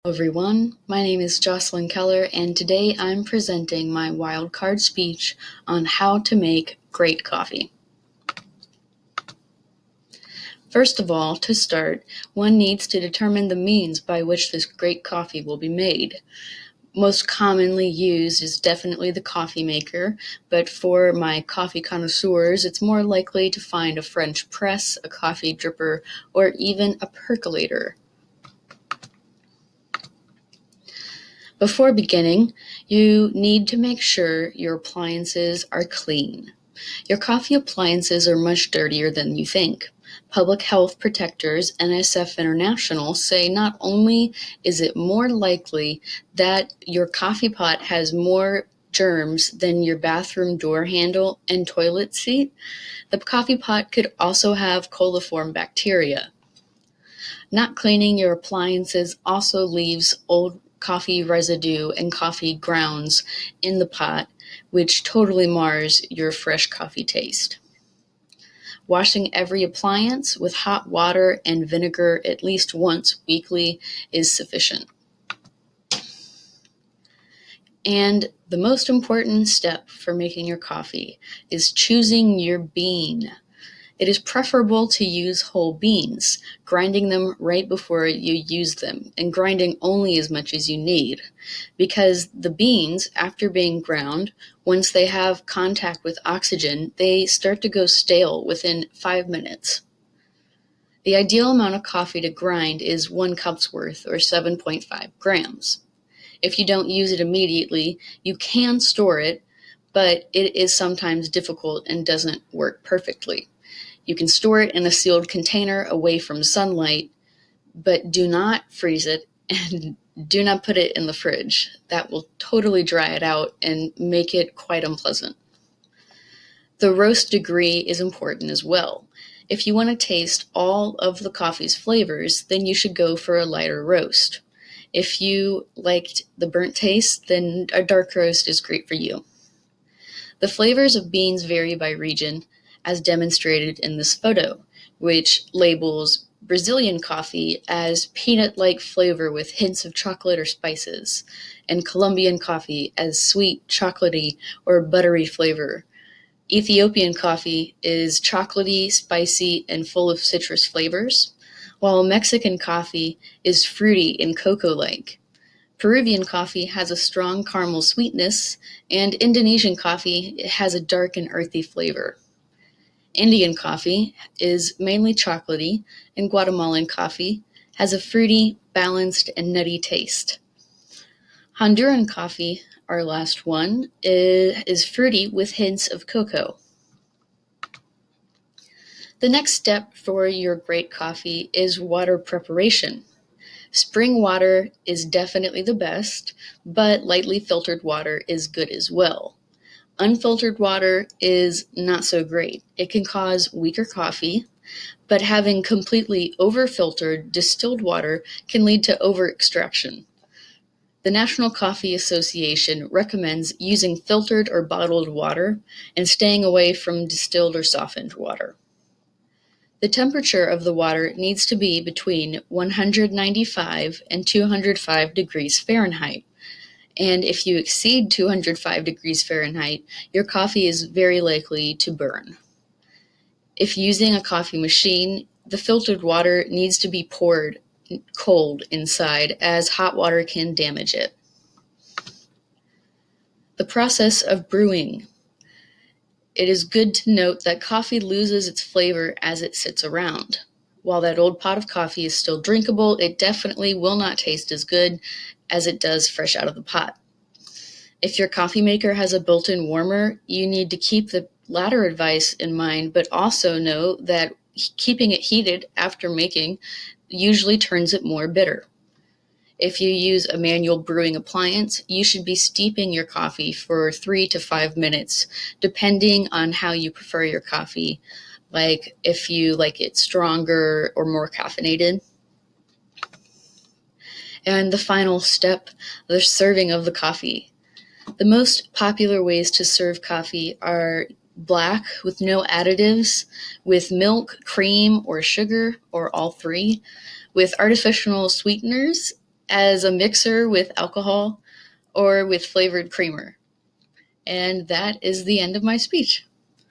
Hello everyone, my name is Jocelyn Keller and today I'm presenting my wildcard speech on how to make great coffee. First of all, to start, one needs to determine the means by which this great coffee will be made. Most commonly used is definitely the coffee maker, but for my coffee connoisseurs, it's more likely to find a French press, a coffee dripper, or even a percolator. Before beginning, you need to make sure your appliances are clean. Your coffee appliances are much dirtier than you think. Public Health Protectors, NSF International, say not only is it more likely that your coffee pot has more germs than your bathroom door handle and toilet seat, the coffee pot could also have coliform bacteria. Not cleaning your appliances also leaves old coffee residue and coffee grounds in the pot, which totally mars your fresh coffee taste. Washing every appliance with hot water and vinegar at least once weekly is sufficient. And the most important step for making your coffee is choosing your bean. It is preferable to use whole beans, grinding them right before you use them, and grinding only as much as you need, because the beans, after being ground, once they have contact with oxygen, they start to go stale within 5 minutes. The ideal amount of coffee to grind is 1 cup's worth, or 7.5 grams. If you don't use it immediately, you can store it, but it is sometimes difficult and doesn't work perfectly. You can store it in a sealed container away from sunlight, but do not freeze it and do not put it in the fridge. That will totally dry it out and make it quite unpleasant. The roast degree is important as well. If you want to taste all of the coffee's flavors, then you should go for a lighter roast. If you liked the burnt taste, then a dark roast is great for you. The flavors of beans vary by region, as demonstrated in this photo, which labels Brazilian coffee as peanut-like flavor with hints of chocolate or spices, and Colombian coffee as sweet, chocolatey, or buttery flavor. Ethiopian coffee is chocolatey, spicy, and full of citrus flavors, while Mexican coffee is fruity and cocoa-like. Peruvian coffee has a strong caramel sweetness, and Indonesian coffee has a dark and earthy flavor. Indian coffee is mainly chocolatey, and Guatemalan coffee has a fruity, balanced, and nutty taste. Honduran coffee, our last one, is fruity with hints of cocoa. The next step for your great coffee is water preparation. Spring water is definitely the best, but lightly filtered water is good as well. Unfiltered water is not so great. It can cause weaker coffee, but having completely over-filtered distilled water can lead to over-extraction. The National Coffee Association recommends using filtered or bottled water and staying away from distilled or softened water. The temperature of the water needs to be between 195 and 205 degrees Fahrenheit. And if you exceed 205 degrees Fahrenheit, your coffee is very likely to burn. If using a coffee machine, the filtered water needs to be poured cold inside, as hot water can damage it. The process of brewing. It is good to note that coffee loses its flavor as it sits around. While that old pot of coffee is still drinkable, it definitely will not taste as good as it does fresh out of the pot. If your coffee maker has a built-in warmer, you need to keep the latter advice in mind, but also know that keeping it heated after making usually turns it more bitter. If you use a manual brewing appliance, you should be steeping your coffee for 3 to 5 minutes, depending on how you prefer your coffee, like if you like it stronger or more caffeinated. And the final step, the serving of the coffee. The most popular ways to serve coffee are black with no additives, with milk, cream, or sugar, or all three, with artificial sweeteners, as a mixer with alcohol or with flavored creamer. And that is the end of my speech.